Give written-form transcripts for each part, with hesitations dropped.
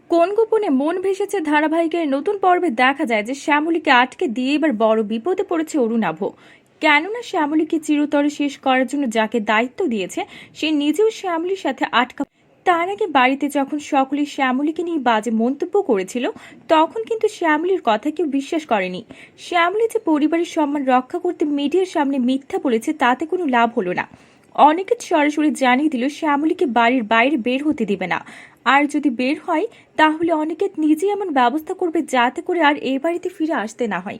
কোন গোপনে মন ভেসেছে ধারাবাহিকের নতুন পর্বে দেখা যায় যে শ্যামলীকে আটকে দিয়ে এবার বড় বিপদে পড়েছে অরুণাভ। কেননা শ্যামলীকে চিরতরে শেষ করার জন্য যাকে দায়িত্ব দিয়েছে সে নিজেও শ্যামলীর সাথে আটকা। তার আগে বাড়িতে যখন সকলে শ্যামলীকে নিয়ে বাজে মন্তব্য করেছিল তখন কিন্তু শ্যামলীর কথা কেউ বিশ্বাস করেনি। শ্যামলী যে পরিবারের সম্মান রক্ষা করতে মিডিয়ার সামনে মিথ্যা বলেছে তাতে কোনো লাভ হলো না। অনেকে সরাসরি জানিয়ে দিল শ্যামলীকে বাড়ির বাইরে বের হতে দিবে না, আর যদি বের হয় তাহলে অনেকে নিজেই এমন ব্যবস্থা করবে যাতে করে আর এই বাড়িতে ফিরে আসতে না হয়।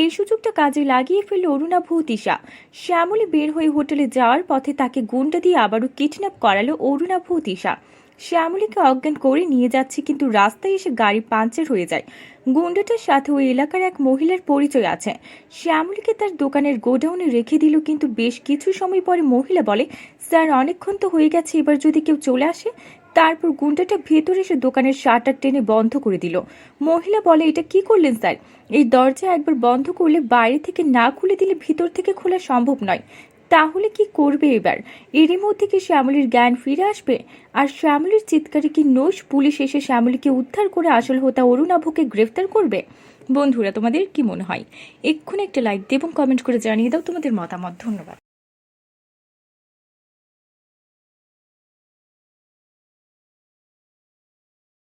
এই সুযোগটা কাজে লাগিয়ে ফেলল অরুণাভ ও তিশা। শ্যামলী বের হয়ে হোটেলে যাওয়ার পথে তাকে গুন্ডা দিয়ে আবারও কিডন্যাপ করালো অরুণাভ ও তিশা। শ্যামলীকে অজ্ঞান করে নিয়ে যাচ্ছে, কিন্তু রাস্তায় এসে গাড়ি পাঞ্চার হয়ে যায়। গুন্ডাটার সাথে ওই এলাকার এক মহিলার পরিচয় আছে। শ্যামলীকে তার দোকানের গোডাউনে রেখে দিল, কিন্তু বেশ কিছু সময় পরে মহিলা বলে, স্যার অনেকক্ষণ তো হয়ে গেছে, এবার যদি কেউ চলে আসে। তারপর গুন্ডাটা ভেতরে এসে দোকানের শাটার টেনে বন্ধ করে দিল। মহিলা বলে, এটা কি করলেন স্যার? এই দরজা একবার বন্ধ করলে বাইরে থেকে না খুলে দিলে ভিতর থেকে খোলা সম্ভব নয়। তাহলে কি করবে এবার? এরই মধ্যে কি শ্যামলীর জ্ঞান ফিরে আসবে? আর শ্যামলীর চিৎকারে কি নোষ পুলিশ এসে শ্যামলীকে উদ্ধার করে আসল হোতা অরুণাভকে গ্রেফতার করবে? বন্ধুরা, তোমাদের কি মনে হয়? এক্ষুনি একটা লাইক দিয়ে এবং কমেন্ট করে জানিয়ে দাও তোমাদের মতামত। ধন্যবাদ।